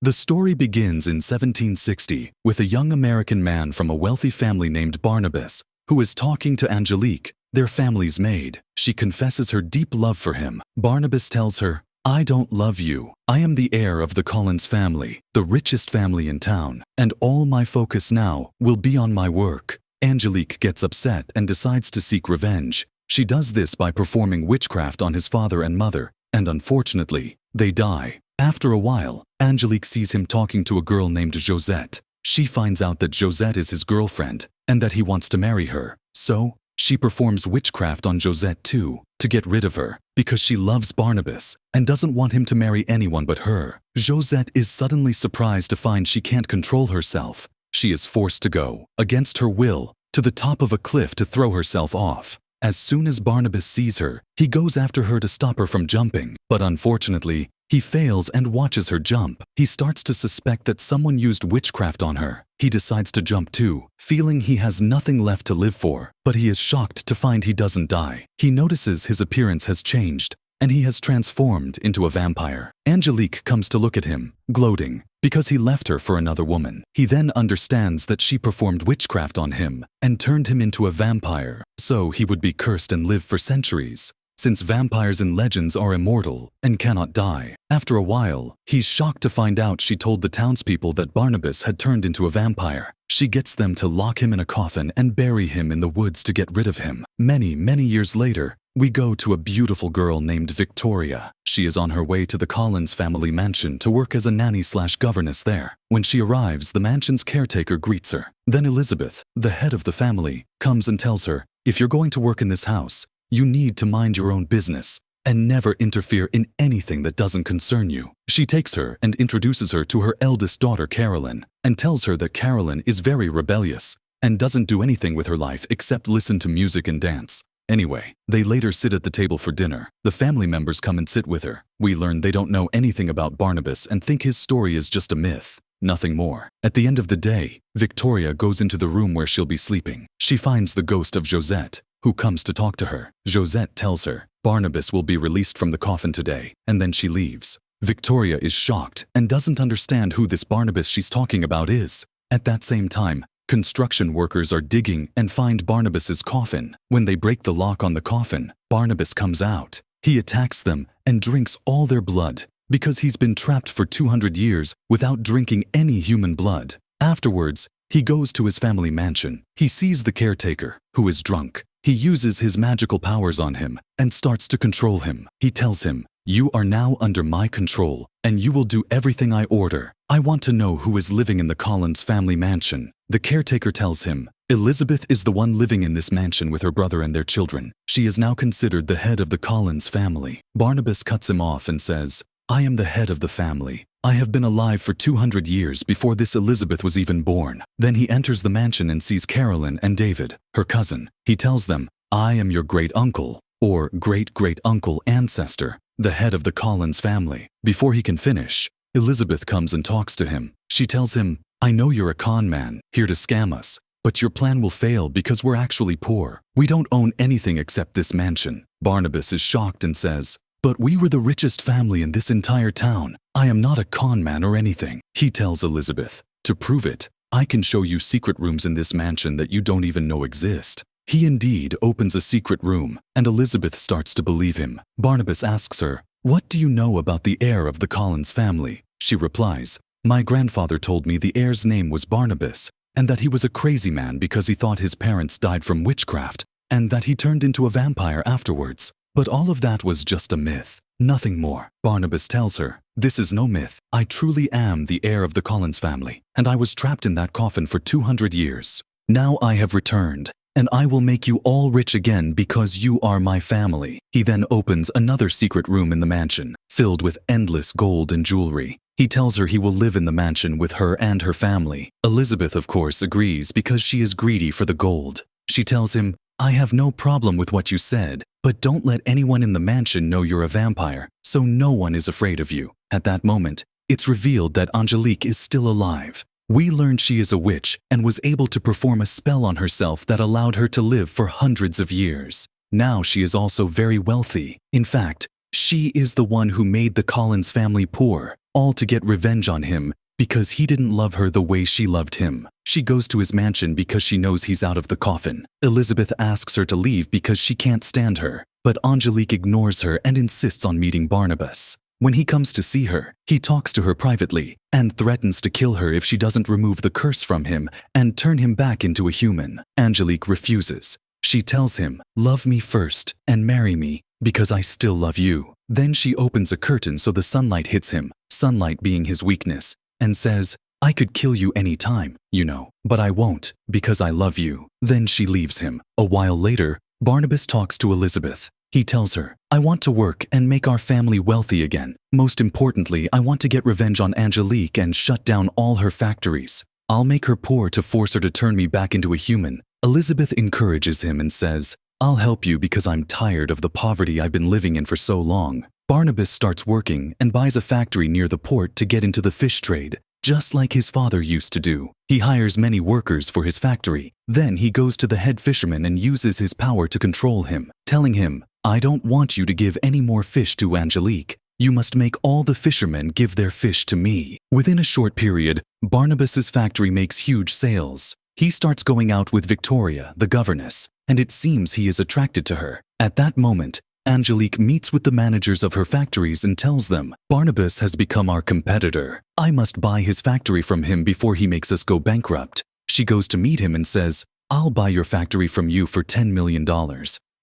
The story begins in 1760 with a young American man from a wealthy family named Barnabas, who is talking to Angelique, their family's maid. She confesses her deep love for him. Barnabas tells her, "I don't love you. I am the heir of the Collins family, the richest family in town, and all my focus now will be on my work." Angelique gets upset and decides to seek revenge. She does this by performing witchcraft on his father and mother, and unfortunately, they die. After a while, Angelique sees him talking to a girl named Josette. She finds out that Josette is his girlfriend, and that he wants to marry her. So, she performs witchcraft on Josette too, to get rid of her, because she loves Barnabas, and doesn't want him to marry anyone but her. Josette is suddenly surprised to find she can't control herself. She is forced to go, against her will, to the top of a cliff to throw herself off. As soon as Barnabas sees her, he goes after her to stop her from jumping, but unfortunately, he fails and watches her jump. He starts to suspect that someone used witchcraft on her. He decides to jump too, feeling he has nothing left to live for, but he is shocked to find he doesn't die. He notices his appearance has changed, and he has transformed into a vampire. Angelique comes to look at him, gloating, because he left her for another woman. He then understands that she performed witchcraft on him and turned him into a vampire, so he would be cursed and live for centuries, since vampires in legends are immortal and cannot die. After a while, he's shocked to find out she told the townspeople that Barnabas had turned into a vampire. She gets them to lock him in a coffin and bury him in the woods to get rid of him. Many years later, we go to a beautiful girl named Victoria. She is on her way to the Collins family mansion to work as a nanny/governess there. When she arrives, the mansion's caretaker greets her. Then Elizabeth, the head of the family, comes and tells her, "If you're going to work in this house, you need to mind your own business and never interfere in anything that doesn't concern you." She takes her and introduces her to her eldest daughter, Carolyn, and tells her that Carolyn is very rebellious and doesn't do anything with her life except listen to music and dance. Anyway, they later sit at the table for dinner. The family members come and sit with her. We learn they don't know anything about Barnabas and think his story is just a myth, nothing more. At the end of the day, Victoria goes into the room where she'll be sleeping. She finds the ghost of Josette, who comes to talk to her. Josette tells her Barnabas will be released from the coffin today, and then she leaves. Victoria is shocked and doesn't understand who this Barnabas she's talking about is. At that same time, construction workers are digging and find Barnabas's coffin. When they break the lock on the coffin, Barnabas comes out. He attacks them and drinks all their blood, because he's been trapped for 200 years without drinking any human blood. Afterwards, he goes to his family mansion. He sees the caretaker, who is drunk. He uses his magical powers on him and starts to control him. He tells him, "You are now under my control, and you will do everything I order. I want to know who is living in the Collins family mansion." The caretaker tells him, "Elizabeth is the one living in this mansion with her brother and their children. She is now considered the head of the Collins family." Barnabas cuts him off and says, "I am the head of the family. I have been alive for 200 years before this Elizabeth was even born." Then he enters the mansion and sees Carolyn and David, her cousin. He tells them, "I am your great-uncle, or great-great-uncle ancestor, the head of the Collins family." Before he can finish, Elizabeth comes and talks to him. She tells him, "I know you're a con man, here to scam us, but your plan will fail because we're actually poor. We don't own anything except this mansion." Barnabas is shocked and says, "But we were the richest family in this entire town. I am not a con man or anything." He tells Elizabeth, "To prove it, I can show you secret rooms in this mansion that you don't even know exist." He indeed opens a secret room, and Elizabeth starts to believe him. Barnabas asks her, "What do you know about the heir of the Collins family?" She replies, "My grandfather told me the heir's name was Barnabas, and that he was a crazy man because he thought his parents died from witchcraft, and that he turned into a vampire afterwards. But all of that was just a myth, nothing more." Barnabas tells her, "This is no myth. I truly am the heir of the Collins family, and I was trapped in that coffin for 200 years. Now I have returned, and I will make you all rich again because you are my family." He then opens another secret room in the mansion, filled with endless gold and jewelry. He tells her he will live in the mansion with her and her family. Elizabeth, of course, agrees because she is greedy for the gold. She tells him, "I have no problem with what you said, but don't let anyone in the mansion know you're a vampire, so no one is afraid of you." At that moment, it's revealed that Angelique is still alive. We learn she is a witch and was able to perform a spell on herself that allowed her to live for hundreds of years. Now she is also very wealthy. In fact, she is the one who made the Collins family poor. all to get revenge on him because he didn't love her the way she loved him. She goes to his mansion because she knows he's out of the coffin. Elizabeth asks her to leave because she can't stand her, but Angelique ignores her and insists on meeting Barnabas. When he comes to see her, he talks to her privately and threatens to kill her if she doesn't remove the curse from him and turn him back into a human. Angelique refuses. She tells him, "Love me first and marry me because I still love you." Then she opens a curtain so the sunlight hits him, sunlight being his weakness, and says, "I could kill you any time, you know, but I won't because I love you." Then she leaves him. A while later, Barnabas talks to Elizabeth. He tells her, "I want to work and make our family wealthy again. Most importantly, I want to get revenge on Angelique and shut down all her factories. I'll make her poor to force her to turn me back into a human." Elizabeth encourages him and says, "I'll help you because I'm tired of the poverty I've been living in for so long." Barnabas starts working and buys a factory near the port to get into the fish trade, just like his father used to do. He hires many workers for his factory. Then he goes to the head fisherman and uses his power to control him, telling him, "I don't want you to give any more fish to Angelique. You must make all the fishermen give their fish to me." Within a short period, Barnabas's factory makes huge sales. He starts going out with Victoria, the governess, and it seems he is attracted to her. At that moment, Angelique meets with the managers of her factories and tells them, "Barnabas has become our competitor. I must buy his factory from him before he makes us go bankrupt." She goes to meet him and says, "I'll buy your factory from you for $10 million.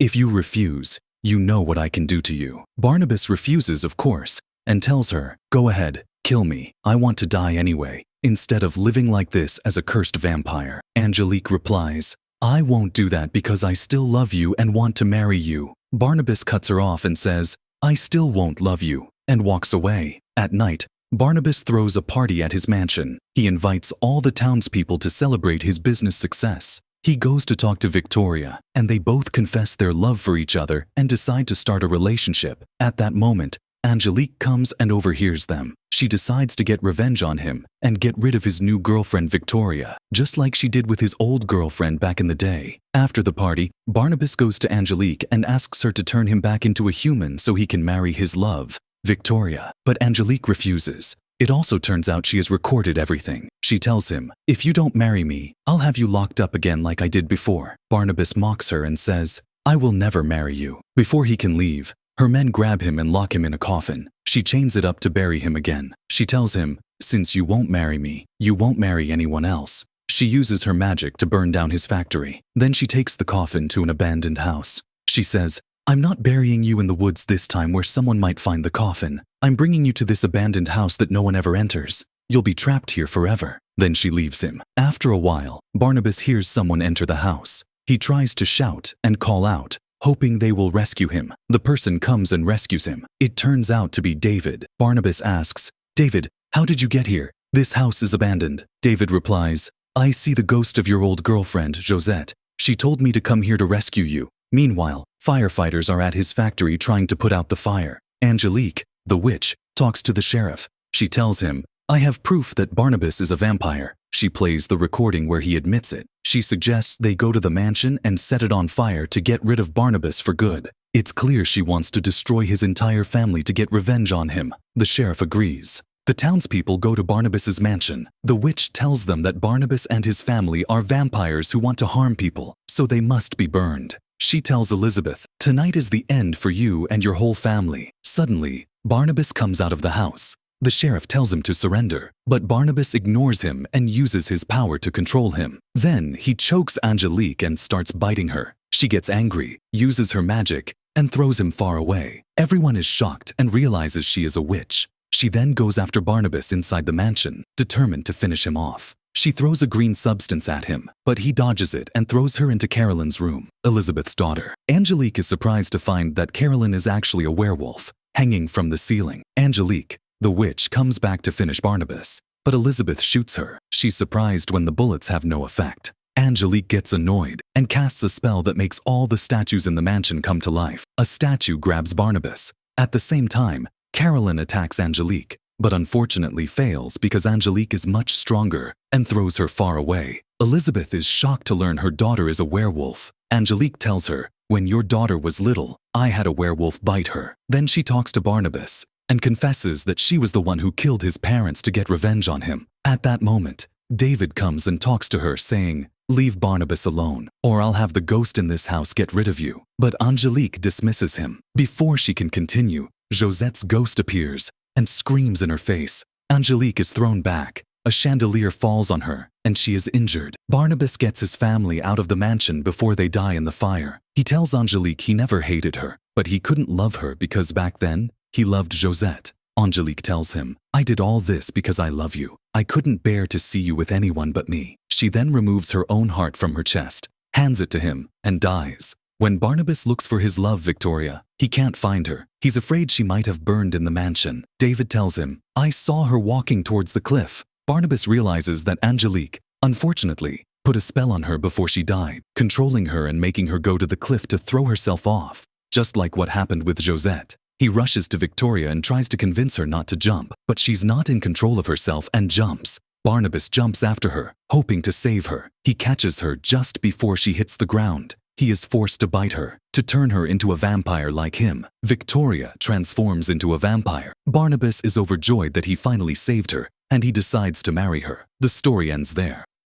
If you refuse, you know what I can do to you." Barnabas refuses, of course, and tells her, "Go ahead, kill me. I want to die anyway, instead of living like this as a cursed vampire." Angelique replies, "I won't do that because I still love you and want to marry you." Barnabas cuts her off and says, "I still won't love you," and walks away. At night, Barnabas throws a party at his mansion. He invites all the townspeople to celebrate his business success. He goes to talk to Victoria, and they both confess their love for each other and decide to start a relationship. At that moment, Angelique comes and overhears them. She decides to get revenge on him and get rid of his new girlfriend Victoria, just like she did with his old girlfriend back in the day. After the party, Barnabas goes to Angelique and asks her to turn him back into a human so he can marry his love, Victoria. But Angelique refuses. It also turns out she has recorded everything. She tells him, "If you don't marry me, I'll have you locked up again like I did before." Barnabas mocks her and says, "I will never marry you." Before he can leave, her men grab him and lock him in a coffin. She chains it up to bury him again. She tells him, "Since you won't marry me, you won't marry anyone else." She uses her magic to burn down his factory. Then she takes the coffin to an abandoned house. She says, "I'm not burying you in the woods this time where someone might find the coffin. I'm bringing you to this abandoned house that no one ever enters. You'll be trapped here forever." Then she leaves him. After a while, Barnabas hears someone enter the house. He tries to shout and call out, hoping they will rescue him. The person comes and rescues him. It turns out to be David. Barnabas asks, "David, how did you get here? This house is abandoned." David replies, "I see the ghost of your old girlfriend, Josette. She told me to come here to rescue you." Meanwhile, firefighters are at his factory trying to put out the fire. Angelique, the witch, talks to the sheriff. She tells him, "I have proof that Barnabas is a vampire." She plays the recording where he admits it. She suggests they go to the mansion and set it on fire to get rid of Barnabas for good. It's clear she wants to destroy his entire family to get revenge on him. The sheriff agrees. The townspeople go to Barnabas's mansion. The witch tells them that Barnabas and his family are vampires who want to harm people, so they must be burned. She tells Elizabeth, "Tonight is the end for you and your whole family." Suddenly, Barnabas comes out of the house. The sheriff tells him to surrender, but Barnabas ignores him and uses his power to control him. Then he chokes Angelique and starts biting her. She gets angry, uses her magic, and throws him far away. Everyone is shocked and realizes she is a witch. She then goes after Barnabas inside the mansion, determined to finish him off. She throws a green substance at him, but he dodges it and throws her into Carolyn's room, Elizabeth's daughter. Angelique is surprised to find that Carolyn is actually a werewolf, hanging from the ceiling. Angelique, the witch, comes back to finish Barnabas, but Elizabeth shoots her. She's surprised when the bullets have no effect. Angelique gets annoyed and casts a spell that makes all the statues in the mansion come to life. A statue grabs Barnabas. At the same time, Carolyn attacks Angelique, but unfortunately fails because Angelique is much stronger and throws her far away. Elizabeth is shocked to learn her daughter is a werewolf. Angelique tells her, "When your daughter was little, I had a werewolf bite her." Then she talks to Barnabas. and confesses that she was the one who killed his parents to get revenge on him. At that moment, David comes and talks to her, saying, "Leave Barnabas alone, or I'll have the ghost in this house get rid of you." But Angelique dismisses him. Before she can continue, Josette's ghost appears and screams in her face. Angelique is thrown back. A chandelier falls on her, and she is injured. Barnabas gets his family out of the mansion before they die in the fire. He tells Angelique he never hated her, but he couldn't love her because back then, he loved Josette. Angelique tells him, "I did all this because I love you. I couldn't bear to see you with anyone but me." She then removes her own heart from her chest, hands it to him, and dies. When Barnabas looks for his love, Victoria, he can't find her. He's afraid she might have burned in the mansion. David tells him, "I saw her walking towards the cliff." Barnabas realizes that Angelique, unfortunately, put a spell on her before she died, controlling her and making her go to the cliff to throw herself off, just like what happened with Josette. He rushes to Victoria and tries to convince her not to jump, but she's not in control of herself and jumps. Barnabas jumps after her, hoping to save her. He catches her just before she hits the ground. He is forced to bite her, to turn her into a vampire like him. Victoria transforms into a vampire. Barnabas is overjoyed that he finally saved her, and he decides to marry her. The story ends there.